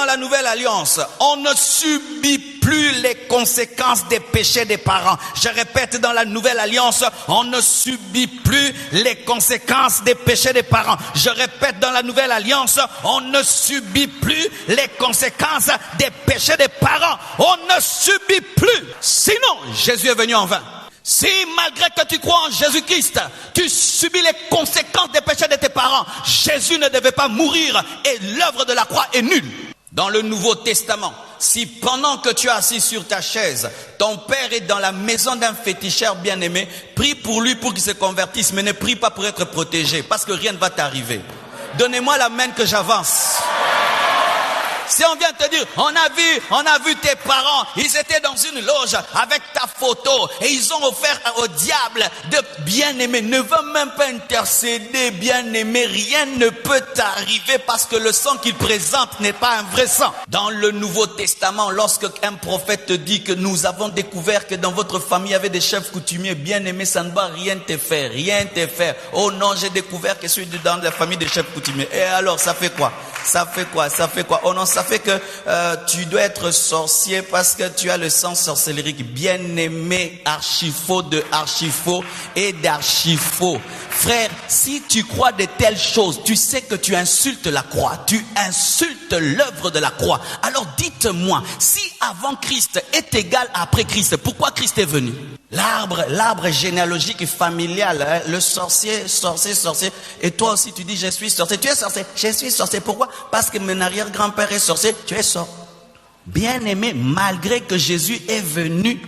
dans la nouvelle alliance, on ne subit plus les conséquences des péchés des parents. Je répète, dans la nouvelle alliance, on ne subit plus les conséquences des péchés des parents. Je répète, dans la nouvelle alliance, on ne subit plus les conséquences des péchés des parents. On ne subit plus. Sinon, Jésus est venu en vain. Si malgré que tu crois en Jésus-Christ, tu subis les conséquences des péchés de tes parents, Jésus ne devait pas mourir et l'œuvre de la croix est nulle. Dans le Nouveau Testament, si pendant que tu es assis sur ta chaise, ton père est dans la maison d'un féticheur bien-aimé, prie pour lui pour qu'il se convertisse, mais ne prie pas pour être protégé, parce que rien ne va t'arriver. Donnez-moi la main que j'avance. Si on vient te dire, on a vu tes parents, ils étaient dans une loge avec ta photo et ils ont offert au diable de bien-aimer. Ne va même pas intercéder, bien-aimé, rien ne peut t'arriver parce que le sang qu'il présente n'est pas un vrai sang. Dans le Nouveau Testament, lorsque un prophète te dit que nous avons découvert que dans votre famille il y avait des chefs coutumiers, bien-aimés, ça ne va rien te faire, rien te faire. Oh non, j'ai découvert que je suis dans la famille des chefs coutumiers. Et alors, ça fait quoi? Ça fait quoi? Ça fait quoi? Oh non, ça fait que tu dois être sorcier parce que tu as le sang sorcellérique. Bien-aimé, archifaux de archifaux et d'archifaux. Frère, si tu crois de telles choses, tu sais que tu insultes la croix, tu insultes l'œuvre de la croix. Alors dites-moi, si avant Christ est égal à après Christ, pourquoi Christ est venu? L'arbre généalogique familial, hein, le sorcier. Et toi aussi tu dis je suis sorcier. Tu es sorcier, je suis sorcier. Pourquoi? Parce que mon arrière-grand-père est sorcier, tu es sorcier. Bien-aimé, malgré que Jésus est venu,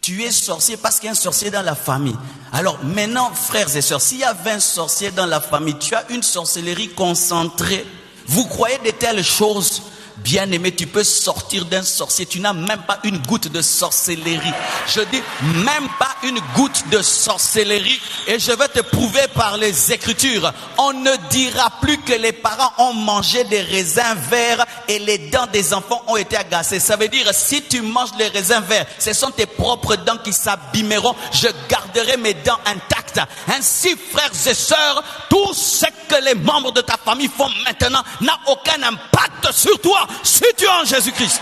tu es sorcier parce qu'il y a un sorcier dans la famille. Alors maintenant, frères et sœurs, s'il y a 20 sorciers dans la famille, tu as une sorcellerie concentrée. Vous croyez de telles choses? Bien-aimé, tu peux sortir d'un sorcier. Tu n'as même pas une goutte de sorcellerie. Je dis même pas une goutte de sorcellerie. Et je vais te prouver par les Écritures. On ne dira plus que les parents ont mangé des raisins verts et les dents des enfants ont été agacées. Ça veut dire, si tu manges les raisins verts, ce sont tes propres dents qui s'abîmeront. Je garderai mes dents intactes. Ainsi, frères et sœurs, tout ce que les membres de ta famille font maintenant n'a aucun impact sur toi si tu es en Jésus-Christ.